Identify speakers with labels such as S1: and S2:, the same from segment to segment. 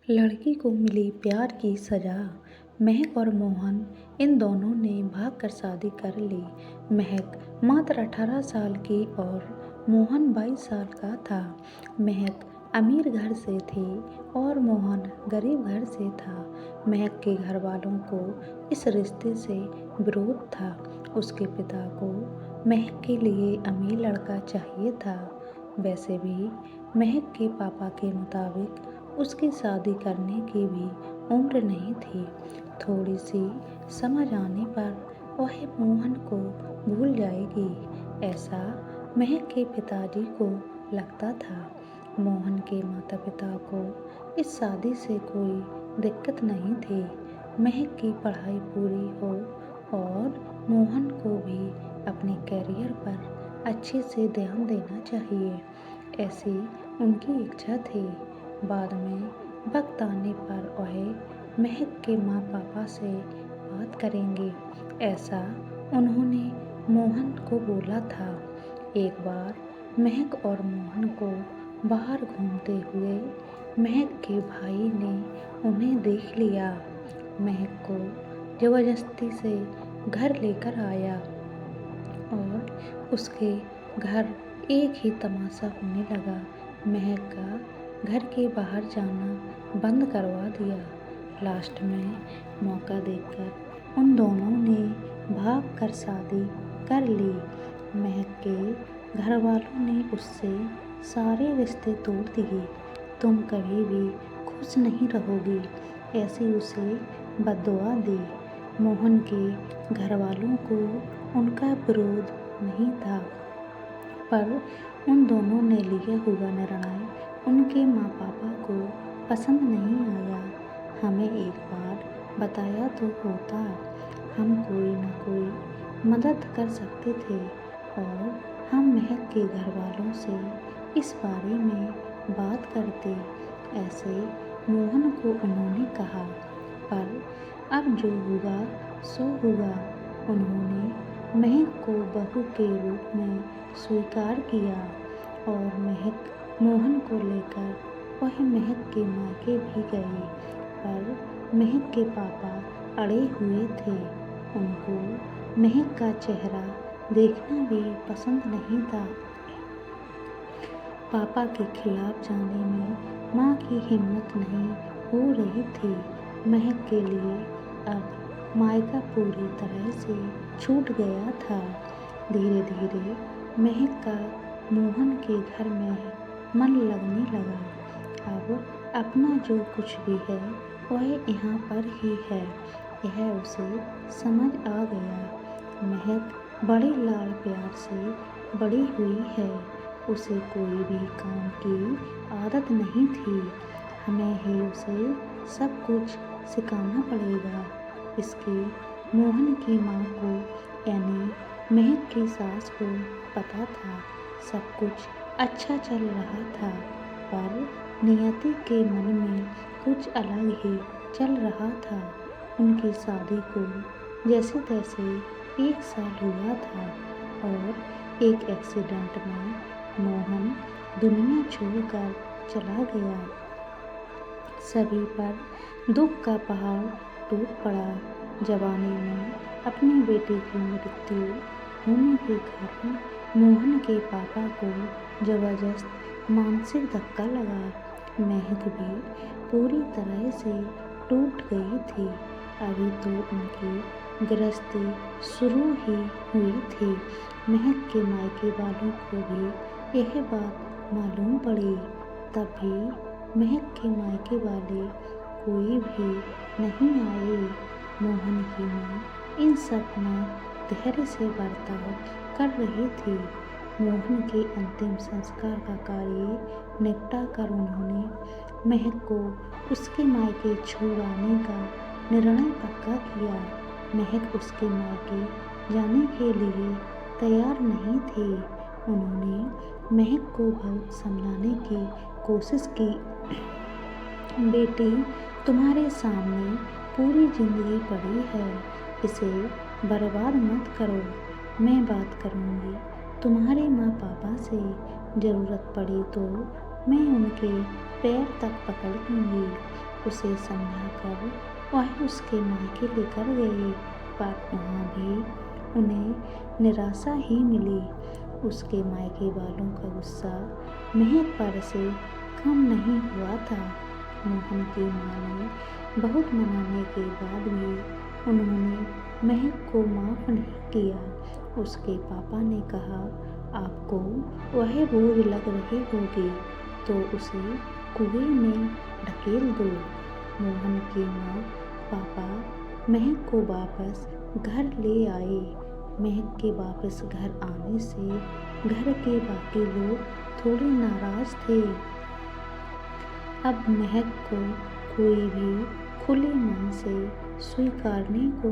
S1: लड़की को मिली प्यार की सजा। महक और मोहन इन दोनों ने भागकर शादी कर ली। महक मात्र 18 साल की और मोहन 22 साल का था। महक अमीर घर से थी और मोहन गरीब घर से था। महक के घर वालों को इस रिश्ते से विरोध था। उसके पिता को महक के लिए अमीर लड़का चाहिए था। वैसे भी महक के पापा के मुताबिक उसकी शादी करने की भी उम्र नहीं थी। थोड़ी सी समझ आने पर वह मोहन को भूल जाएगी, ऐसा महक के पिताजी को लगता था। मोहन के माता पिता को इस शादी से कोई दिक्कत नहीं थी। महक की पढ़ाई पूरी हो और मोहन को भी अपने करियर पर अच्छे से ध्यान देना चाहिए, ऐसी उनकी इच्छा थी। बाद में वक्त आने पर वह महक के माँ पापा से बात करेंगे, ऐसा उन्होंने मोहन को बोला था। एक बार महक और मोहन को बाहर घूमते हुए महक के भाई ने उन्हें देख लिया। महक को जबरदस्ती से घर लेकर आया और उसके घर एक ही तमाशा होने लगा। महक का घर के बाहर जाना बंद करवा दिया। लास्ट में मौका देखकर उन दोनों ने भागकर शादी कर ली। महक के घर वालों ने उससे सारे रिश्ते तोड़ दिए। तुम कभी भी खुश नहीं रहोगी, ऐसी उसे बद्दुआ दी। मोहन के घर वालों को उनका विरोध नहीं था, पर उन दोनों ने लिया हुआ निर्णय उनके माँ पापा को पसंद नहीं आया। हमें एक बार बताया तो होता, हम कोई न कोई मदद कर सकते थे और हम महक के घर वालों से इस बारे में बात करते, ऐसे मोहन को उन्होंने कहा। पर अब जो हुआ सो हुआ। उन्होंने महक को बहू के रूप में स्वीकार किया और महक मोहन को लेकर वह महक के मायके भी गए। पर महक के पापा अड़े हुए थे। उनको महक का चेहरा देखना भी पसंद नहीं था। पापा के खिलाफ जाने में माँ की हिम्मत नहीं हो रही थी। महक के लिए अब मायका पूरी तरह से छूट गया था। धीरे धीरे महक का मोहन के घर में मन लगने लगा। अब अपना जो कुछ भी है वह यहाँ पर ही है, यह उसे समझ आ गया। महक बड़े लाड़ प्यार से बड़ी हुई है। उसे कोई भी काम की आदत नहीं थी। हमें ही उसे सब कुछ सिखाना पड़ेगा। इसकी मोहन की माँ को यानी महक की सास को पता था सब कुछ अच्छा चल रहा था, पर नियति के मन में कुछ अलग ही चल रहा था। उनकी शादी को जैसे तैसे 1 साल हुआ था और एक एक्सीडेंट में मोहन दुनिया छोड़कर चला गया। सभी पर दुख का पहाड़ टूट पड़ा। जवानी में अपनी बेटी की मृत्यु होने के कारण मोहन के पापा को जबरदस्त मानसिक धक्का लगा। महक भी पूरी तरह से टूट गई थी। अभी तो उनकी गृहस्थी शुरू ही हुई थी। महक के मायके वालों को भी यह बात मालूम पड़ी। तब भी महक के मायके वाले कोई भी नहीं आए। मोहन की माँ इन सब में धैर्य से बर्ताव कर रही थी। मोहन के अंतिम संस्कार का कार्य निपटा कर उन्होंने महक को उसके मायके छोड़ाने का निर्णय पक्का किया। महक उसके मायके जाने के लिए तैयार नहीं थी। उन्होंने महक को बहुत समझाने की कोशिश की। बेटी, तुम्हारे सामने पूरी जिंदगी पड़ी है, इसे बर्बाद मत करो। मैं बात करूँगी तुम्हारे माँ पापा से। ज़रूरत पड़ी तो मैं उनके पैर तक पकड़ लूँगी। उसे समझाकर वह उसके मायके लेकर गई, पर वहाँ भी उन्हें निराशा ही मिली। उसके मायके वालों का गुस्सा महक पर से कम नहीं हुआ था। मोहन की माँ ने बहुत मनाने के बाद भी उन्होंने महक को माफ़ नहीं किया। उसके पापा ने कहा, आपको वह बोझ लग रही होगी तो उसे कुएं में ढकेल दो। मोहन की माँ पापा महक को वापस घर ले आए। महक के वापस घर आने से घर के बाकी लोग थोड़े नाराज थे। अब महक को कोई भी खुले मन से स्वीकारने को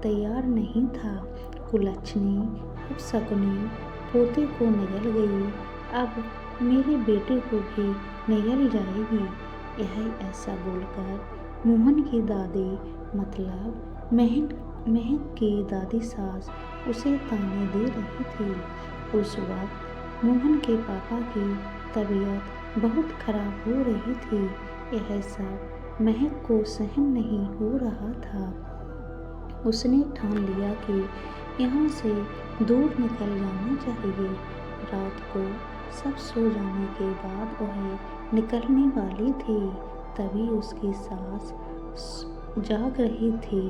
S1: तैयार नहीं था। कुलच्छनी अब शकुनी पोते को निगल गई, अब मेरे बेटे को भी निगल जाएगी। यह ऐसा बोलकर मोहन की दादी मतलब महक की दादी सास उसे ताने दे रही थी। उस वक्त मोहन के पापा की तबीयत बहुत खराब हो रही थी। यह सब महक को सहन नहीं हो रहा था। उसने ठान लिया कि यहाँ से दूर निकल जाना चाहिए। रात को सब सो जाने के बाद वह निकलने वाली थी, तभी उसकी सास जाग रही थी।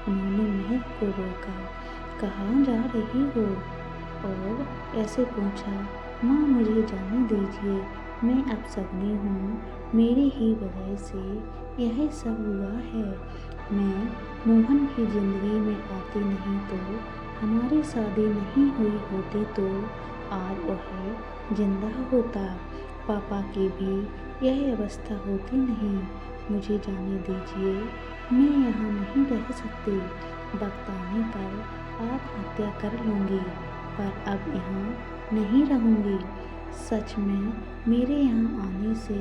S1: उन्होंने महक को रोका, कहाँ जा रही हो? और ऐसे पूछा, माँ मुझे जाने दीजिए, मैं अब शकुनी हूँ, मेरी ही वजह से यह सब हुआ है। मैं मोहन की ज़िंदगी में आती नहीं तो हमारी शादी नहीं हुई होती तो आज वह जिंदा होता, पापा की भी यह अवस्था होती नहीं। मुझे जाने दीजिए, मैं यहाँ नहीं रह सकती। वक्त आने पर आत्महत्या कर लूँगी, पर अब यहाँ नहीं रहूँगी। सच में मेरे यहाँ आने से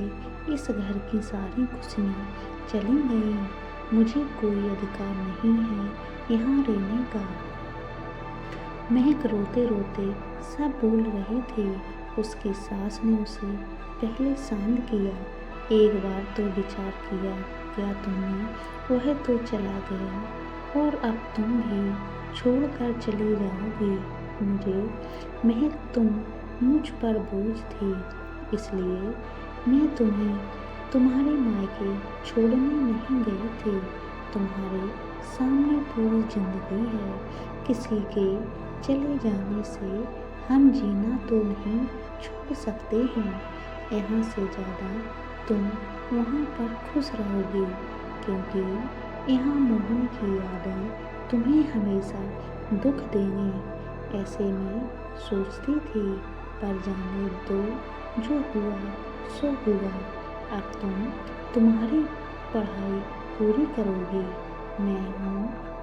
S1: इस घर की सारी खुशियाँ चली गईं। मुझे कोई अधिकार नहीं है यहाँ रहने का। महक रोते रोते सब बोल रही थी। उसकी सास ने उसे पहले शांत किया। एक बार तो विचार किया, क्या तुमने? वह तो चला गया और अब तुम भी छोड़कर चली जाओगी मुझे। महक तुम मुझ पर बोझ थी, इसलिए मैं तुम्हें तुम्हारे मायके छोड़ने नहीं गई थी। तुम्हारे सामने पूरी जिंदगी है। किसी के चले जाने से हम जीना तो नहीं छोड़ सकते हैं। यहाँ से ज़्यादा तुम वहाँ पर खुश रहोगी, क्योंकि यहाँ मोहन की यादें तुम्हें हमेशा दुख देंगी। ऐसे में सोचती थी, पर जाने दो, जो हुआ सो हुआ। अब तुम्हारी पढ़ाई पूरी करोगी, मैं हूँ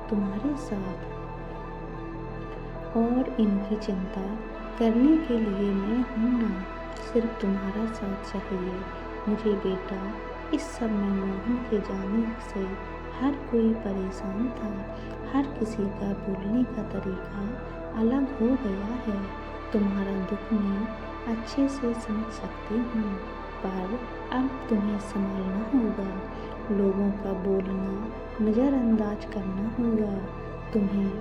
S1: तुम्हारे साथ, और इनकी चिंता करने के लिए मैं हूँ ना। सिर्फ तुम्हारा साथ चाहिए मुझे बेटा। इस सब में मोहन के जाने से हर कोई परेशान था। हर किसी का बोलने का तरीका अलग हो गया है। तुम्हारा दुख मैं अच्छे से समझ सकती हूँ, पर अब तुम्हें संभालना होगा। लोगों का बोलना नज़रअंदाज करना होगा। तुम्हें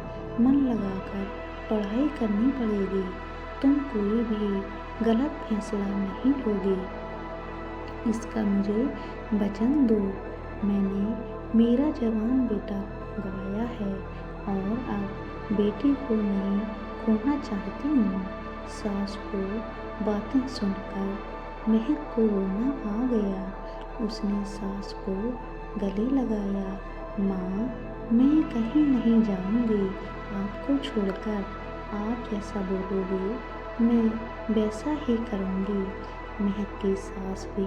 S1: मन लगाकर पढ़ाई करनी पड़ेगी। तुम कोई भी गलत फैसला नहीं लोगी, इसका मुझे वचन दो। मैंने मेरा जवान बेटा गवाया है और अब बेटी को नहीं खोना चाहती हूँ। सास को बातें सुनकर महक को रोना आ गया। उसने सास को गले लगाया, माँ मैं कहीं नहीं जाऊँगी आपको छोड़कर। आप जैसा बोलोगे मैं वैसा ही करूँगी। महक की सास भी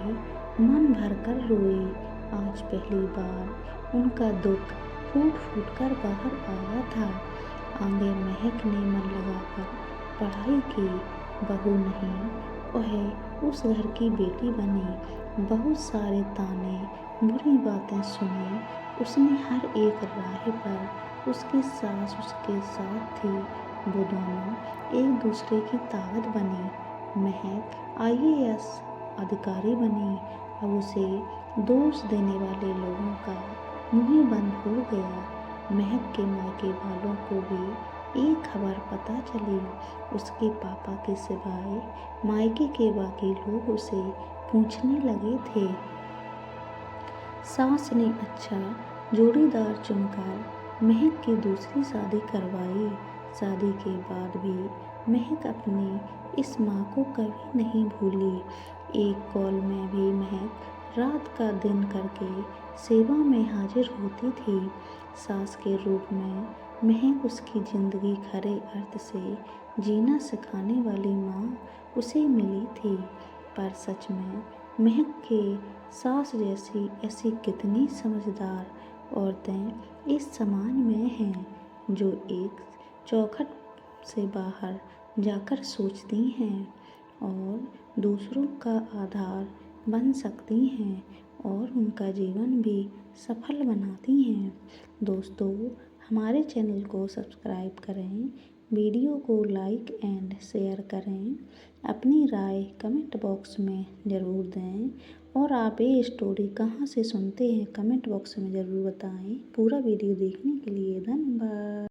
S1: मन भरकर रोई। आज पहली बार उनका दुख फूट फूट कर बाहर आया था। आगे महक ने मन लगाकर पढ़ाई की। बहू नहीं, वह उस घर की बेटी बनी। बहुत सारे ताने, बुरी बातें सुनी उसने। हर एक राह पर उसकी सास उसके साथ थी। वो दोनों एक दूसरे की ताकत बनी। महक IAS अधिकारी बनी। अब उसे दोष देने वाले लोगों का मुंह ही बंद हो गया। महक के मायके वालों को भी एक खबर पता चली। उसके पापा के सिवाय मायके के बाकी लोग उसे पूछने लगे थे। सास ने अच्छा जोड़ीदार चुनकर महक की दूसरी शादी करवाई। शादी के बाद भी महक अपनी इस माँ को कभी नहीं भूली। एक कॉल में भी महक रात का दिन करके सेवा में हाजिर होती थी। सास के रूप में महक उसकी जिंदगी खरे अर्थ से जीना सिखाने वाली माँ उसे मिली थी। पर सच में महक के सास जैसी ऐसी कितनी समझदार औरतें इस समाज में हैं, जो एक चौखट से बाहर जाकर सोचती हैं और दूसरों का आधार बन सकती हैं और उनका जीवन भी सफल बनाती हैं। दोस्तों, हमारे चैनल को सब्सक्राइब करें, वीडियो को लाइक एंड शेयर करें, अपनी राय कमेंट बॉक्स में ज़रूर दें और आप ये स्टोरी कहाँ से सुनते हैं कमेंट बॉक्स में ज़रूर बताएं। पूरा वीडियो देखने के लिए धन्यवाद।